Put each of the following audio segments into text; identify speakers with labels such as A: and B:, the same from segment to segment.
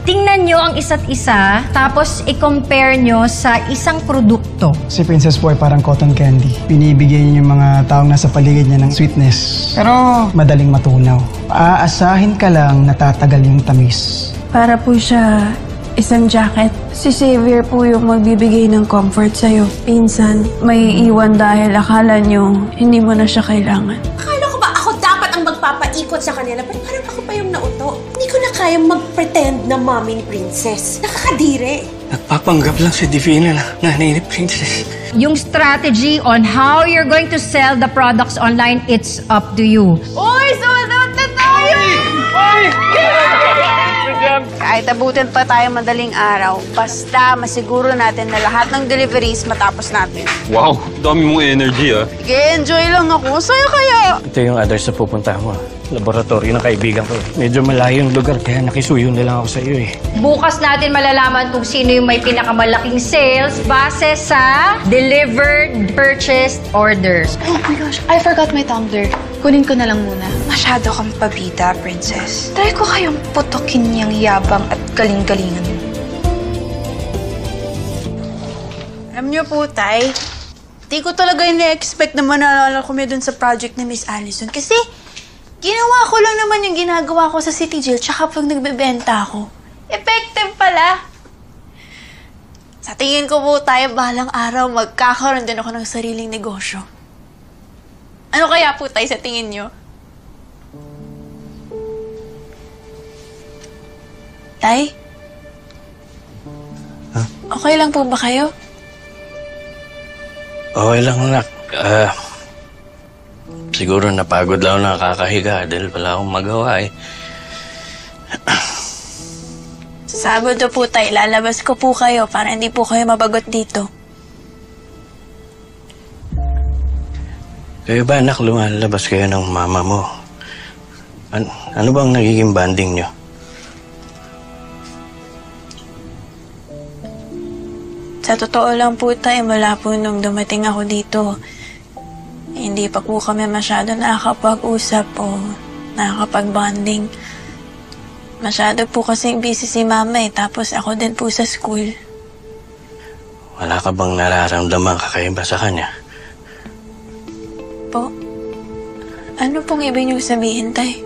A: Tingnan nyo ang isa't isa, tapos i-compare nyo sa isang produkto.
B: Si Princess po ay parang cotton candy. Binibigay niya yung mga taong nasa paligid niya ng sweetness. Pero madaling matunaw. Aasahin ka lang natatagal yung tamis.
C: Para po siya isang jacket. Si Xavier po yung magbibigay ng comfort sa'yo. Pinsan, may iwan dahil akala nyo hindi mo na siya kailangan.
D: Akala ko ba ako dapat ang magpapaikot sa kanila? Pero parang ako pa yung nauto. Hindi ko na kayang mag-pretend na mommy ni Princess. Nakakadiri.
E: Nagpapanggap lang si Divina na nanay ni Princess.
A: Yung strategy on how you're going to sell the products online, it's up to you.
C: Uy! Sold out na tayo! Kahit abutin pa tayo madaling araw, basta masiguro natin na lahat ng deliveries matapos natin.
F: Wow, dami mong energy ah.
C: Enjoy lang ako. Sa'yo kaya?
E: Ito yung address na pupunta mo. Laboratorio ng kaibigan ko. Medyo malayo yung lugar kaya nakisuyo na lang ako sa iyo eh.
A: Bukas natin malalaman kung sino yung may pinakamalaking sales base sa delivered purchased orders.
G: Oh my gosh, I forgot my tumbler. Kunin ko na lang muna. Masyado kang pabida, Princess. Try ko kayong putokin niyang yabang at galing-galingan.
C: Alam niyo po, Tay, di ko talaga ina-expect na manalala kami dun sa project ni Miss Allison. Kasi ginawa ko lang naman yung ginagawa ko sa City Jail tsaka pag nagbebenta ako. Effective pala. Sa tingin ko po tayo, balang araw magkakaroon din ako ng sariling negosyo. Ano kaya po tayo sa tingin nyo? Tay?
E: Huh?
C: Okay lang po ba kayo?
E: Okay lang, anak. Siguro napagod lang ako nakakahiga dahil wala akong magawa eh.
C: Sa Sabado po tayo, lalabas ko po kayo para hindi po kayo mabagot dito.
E: Kayo ba, anak, lumalabas kayo ng mama mo? Ano bang nagiging banding nyo?
C: Sa totoo lang po tayo, mula po nung dumating ako dito, hindi pa po kami masyado nakakapag-usap o nakakapag-bonding. Masyado po kasing busy si mama tapos ako din po sa school.
E: Wala ka bang nararamdaman kakaiba sa kanya?
C: Po? Ano pong ibig niyong sabihin, tay?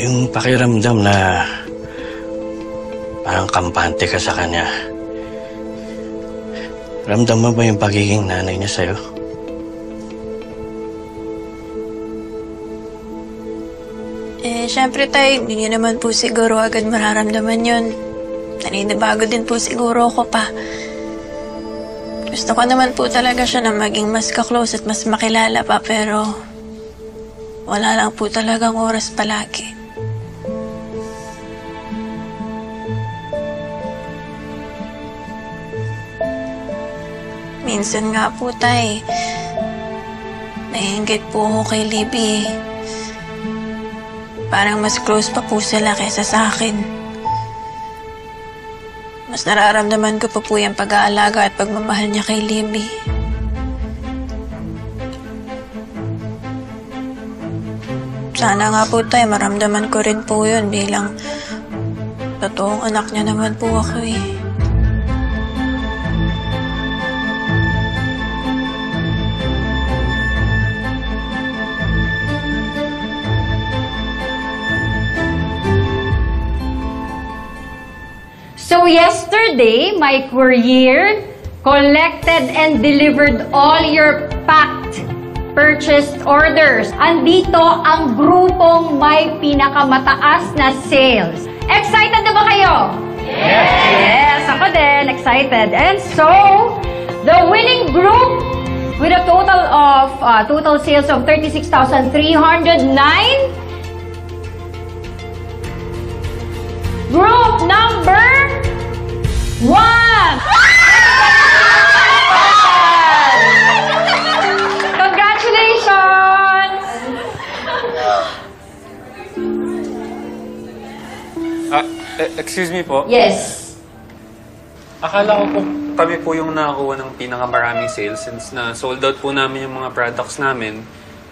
E: Yung pakiramdam na parang kampante ka sa kanya. Ramdam mo ba yung pagiging nanay niya sa'yo?
C: Siyempre tay, hindi niyo naman po siguro agad mararamdaman yun. Naninibago din po siguro ako pa. Gusto ko naman po talaga siya na maging mas ka-close at mas makilala pa, pero wala lang po talagang oras palagi. Minsan nga po, tay, naiinggit po ako kay Libby. Parang mas close pa po sila kaysa sa akin. Mas nararamdaman ko pa po yung pag-aalaga at pagmamahal niya kay Libby. Sana nga po tayo, maramdaman ko rin po yun bilang totoong anak niya naman po ako eh.
A: So yesterday, my courier collected and delivered all your packed purchased orders. Andito ang grupong may pinakamataas na sales. Excited na ba kayo? Yes! Yes, ako din, excited. And so, the winning group with a total sales of 36,309. Group number 1! Congratulations!
F: Excuse me po.
A: Yes.
F: Akala ko po kami po yung nakakuha ng pinakamaraming sales since na sold out po namin yung mga products namin.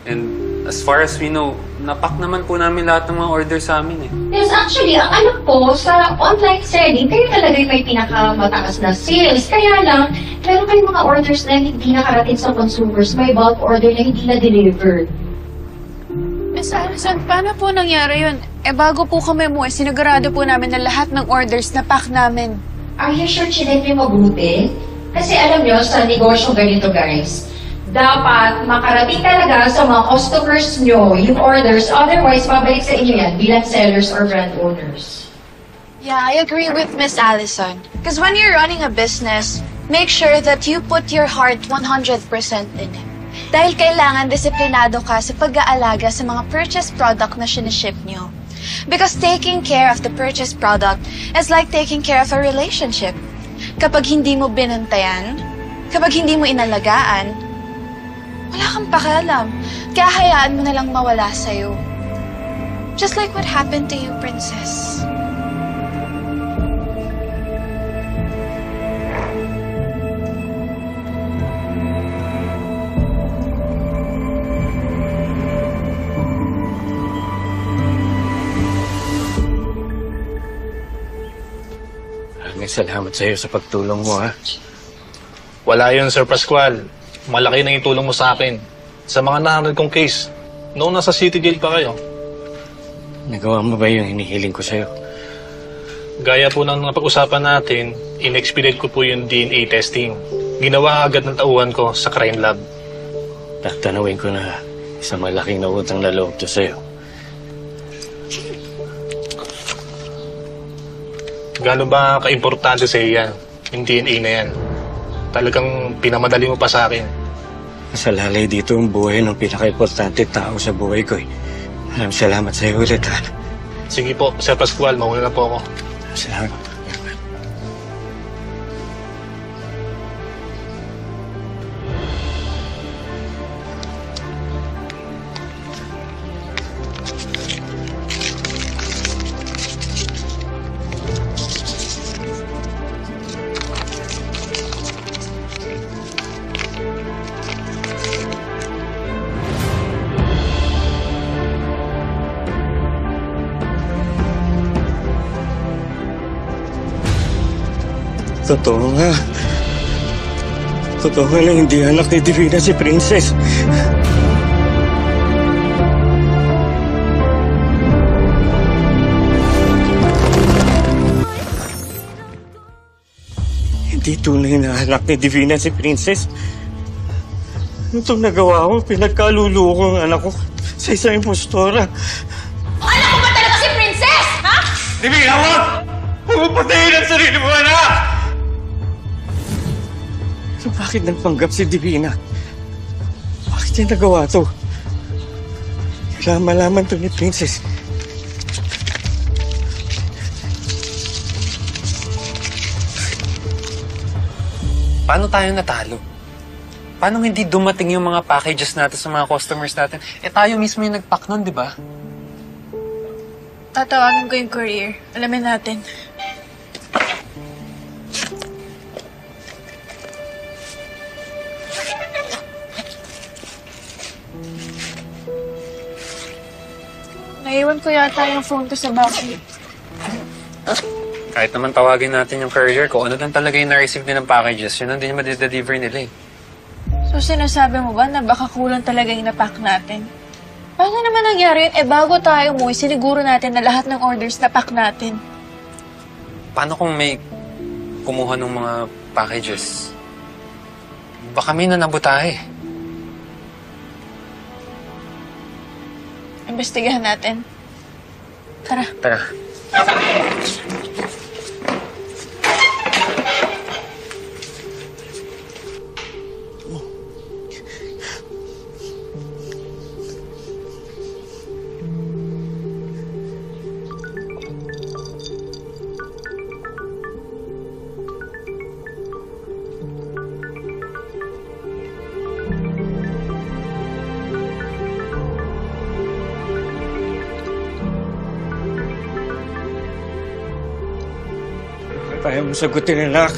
F: And as far as we know, napak naman po namin lahat ng mga order sa amin eh.
H: Yes, actually, ang alam ko, sa online selling, kayo talaga yung may pinakamataas na sales. Kaya lang, meron kayong mga orders na hindi nakarating sa consumers. May bulk order na hindi na-deliver.
C: Miss Allison, paano po nangyari yun? Bago po kami umuwi, sinigurado po namin na lahat ng orders na pack namin.
H: Are you sure chinek niyo mabuti? Kasi alam niyo, sa negosyo ganito guys, dapat makarating talaga sa mga customers nyo yung orders. Otherwise, babalik sa inyo yan bilang sellers or brand owners.
G: Yeah, I agree with Miss Allison. Because when you're running a business, make sure that you put your heart 100% in it. Dahil kailangan disiplinado ka sa pag-aalaga sa mga purchased product na siniship nyo. Because taking care of the purchased product is like taking care of a relationship. Kapag hindi mo binantayan, kapag hindi mo inalagaan, wala kang pakialam. Kaya hayaan mo na lang mawala sa'yo. Just like what happened to you, Princess.
E: Salamat sa iyo sa pagtulong mo, ha?
I: Wala yun, Sir Pascual. Malaki na yung tulong mo sa akin. Sa mga nahanap kong case, noong nasa city jail pa kayo.
E: Nagawa mo ba yung hinihiling ko sa'yo?
I: Gaya po ng napag-usapan natin, in-expedite ko po yung DNA testing. Ginawa agad ng tauhan ko sa crime lab.
E: Tatanawin ko na isang malaking nautang na loob to sa'yo.
I: Gano'n ba ka-importante sa iyo yan? Yung DNA na yan. Talagang pinamadali mo pa sa akin.
E: Masalalay dito ang buhay ng pinaka-importante tao sa buhay ko, eh. Maraming salamat sa iyo ulit, ha?
I: Sige po, Sir Pascual, mauna na po ako.
E: Salamat. Totoo nga. Totoo nga na hindi anak ni Divina si Princess. Hindi tunay na anak ni Divina si Princess. Itong nagawa ko, pinagkaluluko ang anak ko sa isang impostora.
D: Anak ko ba talaga si Princess? Ha?
E: Divina, wag! Pumapatayin ang sarili mo, anak! So bakit nagpanggap si Divina? Bakit niya nagawa to? Kailangan malaman to ni Princess.
F: Paano tayo natalo? Paano hindi dumating yung mga packages natin sa mga customers natin? Tayo mismo yung nag-pack nun, di ba?
C: Tatawagan ko yung courier. Alamin natin. Naiwan ko yata yung phone ko sa backseat.
F: Kahit naman tawagin natin yung courier, kung ano lang talaga yung na-receive din ng packages, yun ang din yung madideliver nila eh.
C: So sinasabi mo ba na baka kulang talaga yung napack natin? Paano naman nangyari yun? Bago tayo umuwi, siniguro natin na lahat ng orders napack natin.
F: Paano kung may kumuha ng mga packages? Baka may nanabutahe.
C: Imbestigahan natin. Tara.
F: Tara.
E: Kaya mo sagutin, anak.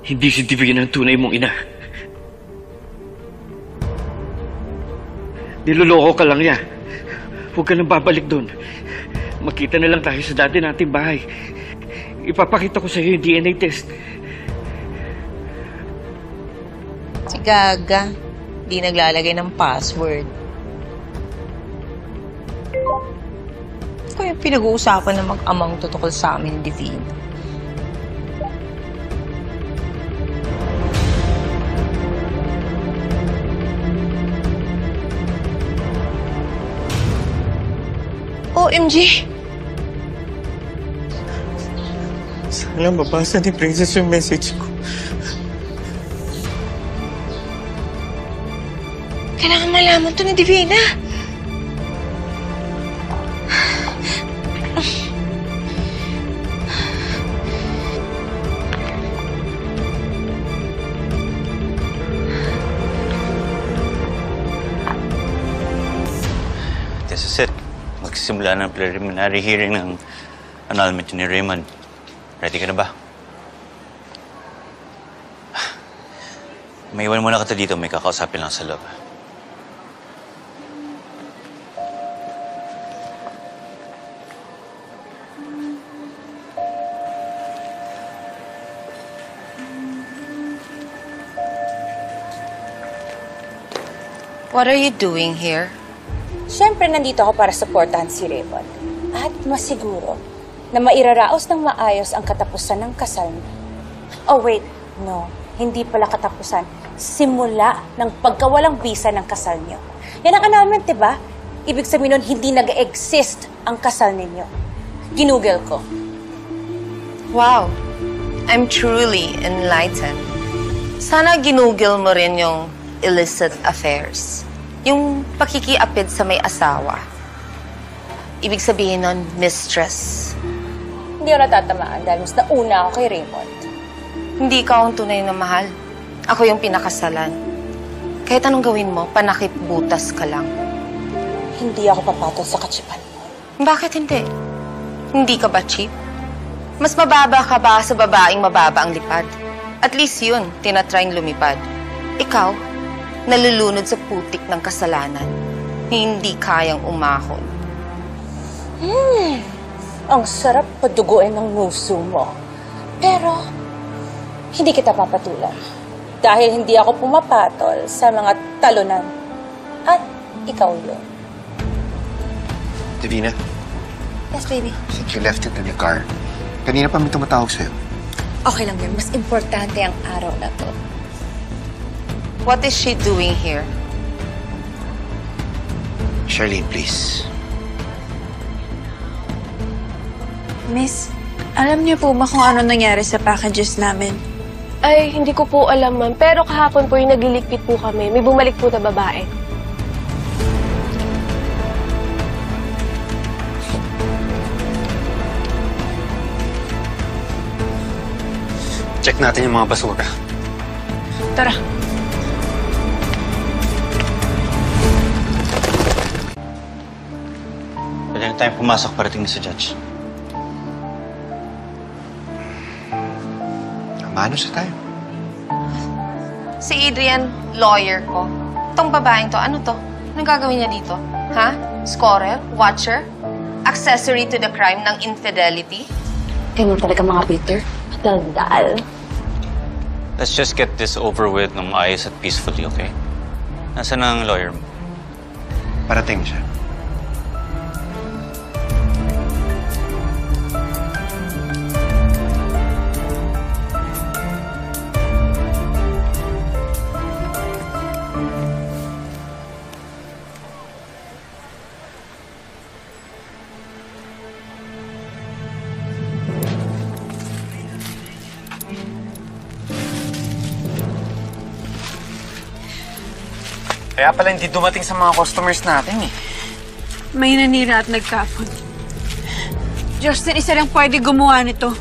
E: Hindi si Divina ang tunay mong ina. Niloloko ka lang niya. Huwag ka nang babalik doon. Magkita na lang tayo sa dati nating bahay. Ipapakita ko sa iyo yung DNA test.
J: Si Gaga, di naglalagay ng password. Ito yung pinag-uusapan ng mag-amang tutukol sa amin, Divina. OMG!
E: Sana mabasa ni Princess yung message ko.
J: Kailangan malaman to ni Divina.
K: This is it. Magsisimula ng preliminary hearing ng annulment ni Raymond. Ready ka na ba? May iwan muna kita dito. May kakausapin lang sa loob.
J: What are you doing here?
D: Siyempre, nandito ako para supportahan si Raymond. At masiguro na mairaraos ng maayos ang katapusan ng kasal niya. Oh, wait. No, hindi pala katapusan. Simula ng pagkawalang bisa ng kasal niyo. Yan ang annulment, diba? Ibig sabihin nun, hindi nag-exist ang kasal ninyo. Ginugel ko.
J: Wow, I'm truly enlightened. Sana ginugil mo rin yung illicit affairs. Yung pakikiapid sa may asawa. Ibig sabihin nun, mistress.
D: Hindi ako natatamaan dahil mas nauna ako kay Raymond.
J: Hindi ka ang tunay na mahal. Ako yung pinakasalan. Kahit anong gawin mo, panakip butas ka lang.
D: Hindi ako papatol sa katsipan mo.
J: Bakit hindi? Hindi ka ba cheap? Mas mababa ka ba sa babaeng mababa ang lipad? At least yun, tinatrying lumipad. Ikaw, nalulunod sa putik ng kasalanan. Hindi kayang umahon.
D: Ang sarap paduguin ng nguso mo. Pero, hindi kita papatulan. Dahil hindi ako pumapatol sa mga talunan. At ikaw yun.
L: Divina,
D: Yes, baby.
L: since you left it in the car, kanina pa may tumatawag sa'yo.
D: Okay lang yun. Mas importante ang araw na to.
J: What is she doing here?
L: Charlene, please.
C: Miss, alam niyo po ba kung ano nangyari sa packages namin?
M: Ay, hindi ko po alam, ma'am. Pero kahapon po yung nagliligpit po kami. May bumalik po na babae.
F: Check natin yung mga basura.
C: Tara.
K: Pwede na tayong pumasok parating na sa judge.
L: Manos na tayo.
J: Si Adrian, lawyer ko. Itong babaeng to, ano to? Anong gagawin niya dito? Ha? Scorer? Watcher? Accessory to the crime ng infidelity?
G: Ganun talaga mga Peter. Daldal.
K: Let's just get this over with ng maayos at peacefully, okay? Nasaan ang lawyer mo?
L: Parating siya.
F: Kaya pala hindi dumating sa mga customers natin eh.
C: May nanira at nagkapon. Justin, isa lang pwede gumawa nito.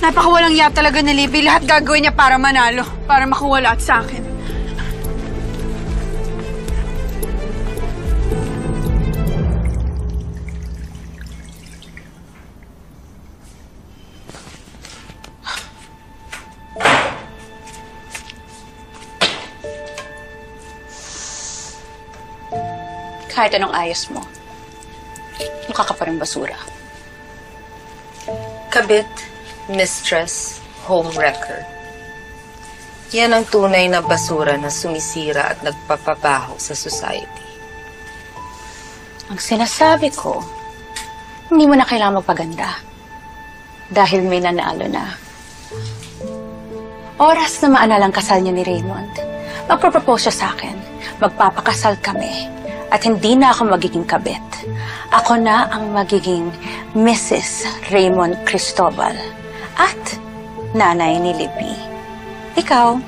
C: Napakawalang ya talaga ni Libby. Lahat gagawin niya para manalo. Para makuha lahat sa akin.
D: Kahit anong ayos mo, mukha ka pa rin basura.
J: Kabit, mistress, homewrecker. Yan ang tunay na basura na sumisira at nagpapabaho sa society.
D: Ang sinasabi ko, hindi mo na kailangan magpaganda. Dahil may nanalo na. Oras na maanalang kasal niya ni Raymond, magpropose siya sa akin. Magpapakasal kami. At hindi na ako magiging kabit. Ako na ang magiging Mrs. Raymond Cristobal. At nanay ni Libby. Ikaw,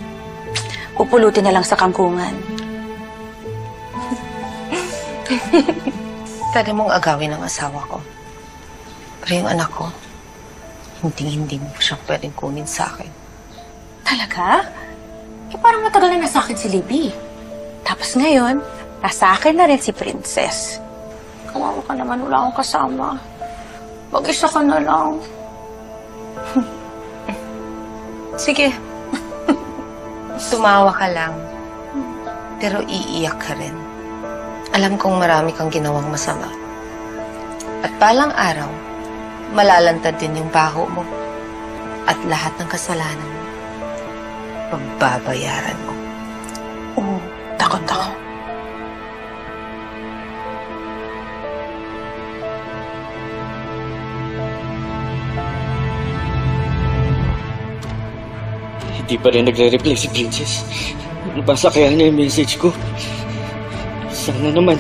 D: pupulutin na lang sa kangkungan.
J: Pwede mong agawin ang asawa ko. Pero yung anak ko, hindi mo siya pwedeng kunin sa akin.
D: Talaga? Eh, parang matagal na nasa akin si Libby. Tapos ngayon, nasa akin na rin si Princess. Kawawa ka naman, wala akong kasama. Mag-isa ka na lang.
J: Sige. Tumawa ka lang. Pero iiyak ka rin. Alam kong marami kang ginawang masama. At balang araw, malalantad din yung baho mo. At lahat ng kasalanan mo, pagbabayaran mo.
D: Oo, takot ako.
E: Hindi pa rin nagre-reply si Princess. Nabasa kaya niya yung message ko. Sana naman.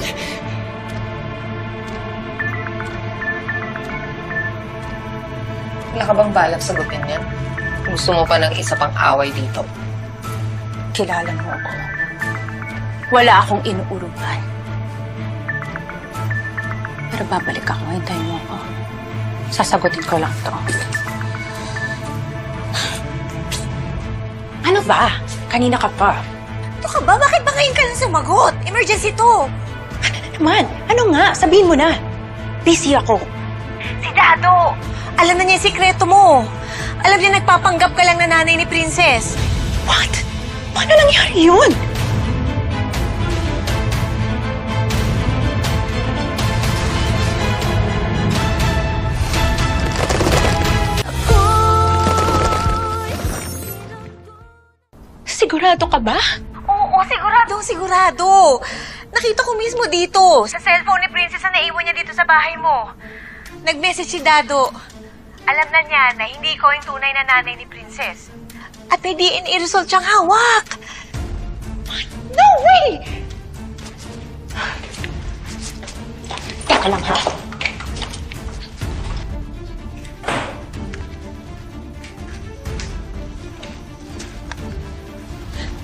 J: Wala ka bang balak sagutin yan? Gusto mo pa ng isa pang away dito?
D: Kilala mo ako. Wala akong inuurugan. Pero babalik ako, hintayin mo ako. Sasagutin ko lang to. Ano ba? Kanina ka pa.
J: Ito ka ba? Bakit ba ngayon ka lang sumagot? Emergency to.
D: Ano na naman? Ano nga? Sabihin mo na. Busy ako.
J: Si Dado! Alam na niya yung sikreto mo. Alam niya nagpapanggap ka lang na nanay ni Princess.
D: What? Paano nangyari yun? Sigurado ka ba?
J: Oo, sigurado. Nakita ko mismo dito. Sa cellphone ni Princess na naiwan niya dito sa bahay mo. Nag-message si Dado. Alam na niya na hindi ko yung tunay na nanay ni Princess. At may DNA result siyang hawak.
D: No way! Teka lang ha.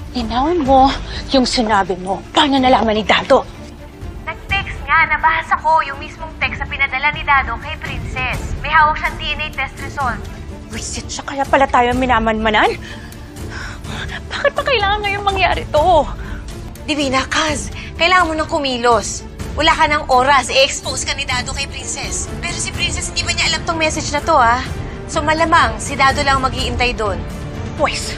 D: Linawin mo yung sinabi mo. Paano nalaman ni Dado?
J: Nag-text nga. Nabasa ko yung mismong text na pinadala ni Dado kay Princess. May hawak siyang DNA test result.
D: Wisit siya, kaya pala tayo minamanmanan? Bakit pa kailangan ngayon mangyari to?
J: Divina, Kaz, kailangan mo nang kumilos. Wala ka ng oras, i-expose ka ni Dado kay Princess. Pero si Princess, hindi ba niya alam tong message na to, ha? So malamang, si Dado lang mag-iintay doon.
D: Pwes,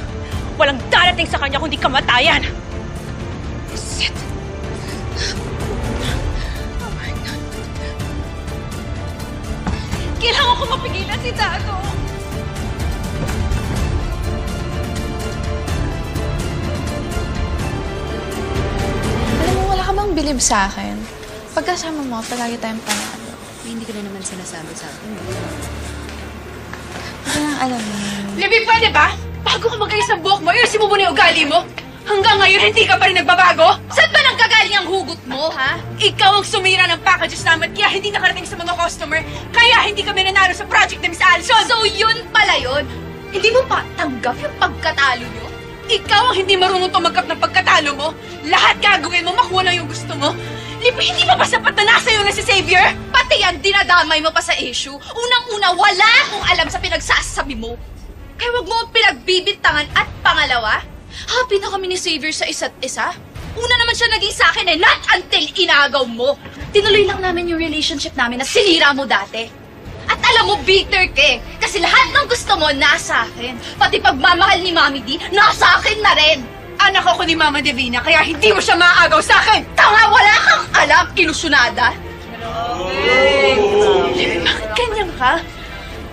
D: walang darating sa kanya kundi kamatayan. Shit. Oh my God. Kailangan ko mapigilan si Dado.
G: Alam mo, wala ka bang bilib sa akin? Pagkasama mo, palagi tayong panalo.
N: Hindi ko na naman sinasabi sa akin.
G: Ano lang alam mo?
O: Libby, pwede ba? Bago ka mag-ayos ng buhok mo, ayusin mo muna yung ugali mo. Hanggang ngayon, hindi ka pa rin nagbabago? Saan ba nanggagaling ang hugot mo, ha? Ikaw ang sumira ng packages namin, kaya hindi nakarating sa mga customer. Kaya hindi kami nanalo sa project ni Miss Alison. So, yun pala yun? Hindi mo pa tanggap yung pagkatalo nyo? Ikaw ang hindi marunong tumanggap ng pagkatalo mo? Lahat gagawin mo, makuha lang yung gusto mo? Libby, hindi pa ba sapat na nasa iyo na si Xavier? Pati yan, dinadamay mo pa sa issue. Unang-una, wala akong alam sa pinagsasabi mo. Kaya wag mo pinagbibintangan at pangalawa, happy na kami ni Xavier sa isa't isa. Una naman siya naging sa akin not until inagaw mo. Tinuloy lang namin yung relationship namin na sinira mo dati. At alam mo, bitter ka eh. Kasi lahat ng gusto mo, nasa akin. Pati pagmamahal ni Mami D, nasa akin na rin. Anak ako ni Mama Divina, kaya hindi mo siya maaagaw sa akin! Tanga, wala kang alam, ilusyonada! Bakit ganyan ka?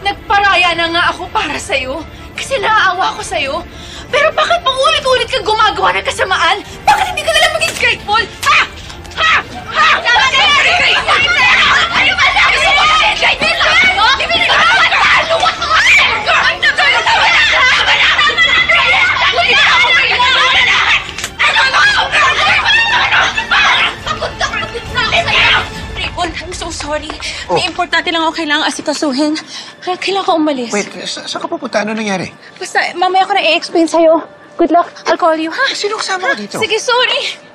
O: Nagparaya na nga ako para sa'yo, kasi naaawa ko sa'yo. Pero bakit paulit-ulit kang gumagawa ng kasamaan? Bakit hindi ka nalang maging grateful? Ha? Ha? Ha? Tama na yan! Ano ba sabi mo? Grateful lang ako? Hindi ka matalo ako! I'm so sorry. May importante lang ako kailangang asikasuhin. Kaya kailangan ko umalis.
L: Wait, saan ka pupunta? Ano nangyari?
O: Basta, mamaya ko na i-explain sa'yo. Good luck. I'll call you, ha?
L: Sino kasama ko dito?
O: Sige, sorry.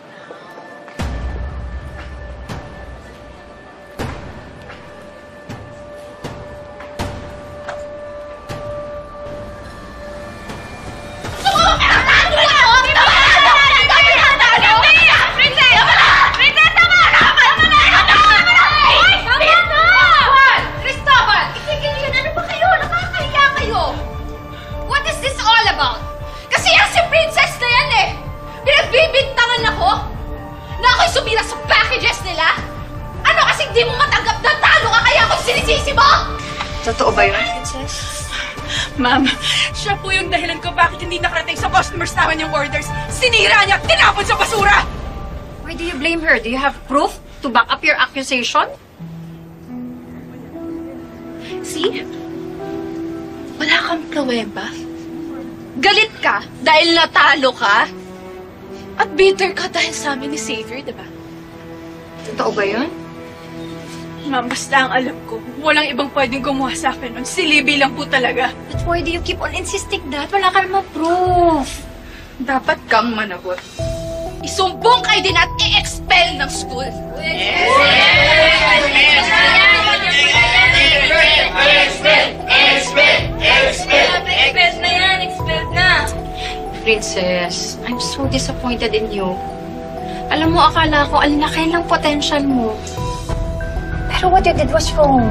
C: Totoo ba yun, Princess?
O: Ma'am, siya po yung dahilan ko bakit hindi nakarating sa customers namin yung orders. Sinira niya at tinapon sa basura!
A: Why do you blame her? Do you have proof to back up your accusation?
O: See? Wala kang pruweba. Galit ka dahil natalo ka. At bitter ka dahil sa amin ni Xavier, diba?
A: Totoo ba yun?
O: Ma'am, basta ang alam ko, walang ibang pwedeng gumawa sa akin nun. Si Libby lang po talaga.
A: But why do you keep on insisting that? Wala ka namang proof.
O: Dapat kang managot. Isumbong kayo din at i-expel ng school.
A: Expelled na yan! Expelled na! Princess, I'm so disappointed in you. Alam mo, akala ko, alinakay lang potential mo. Pero what you did was wrong.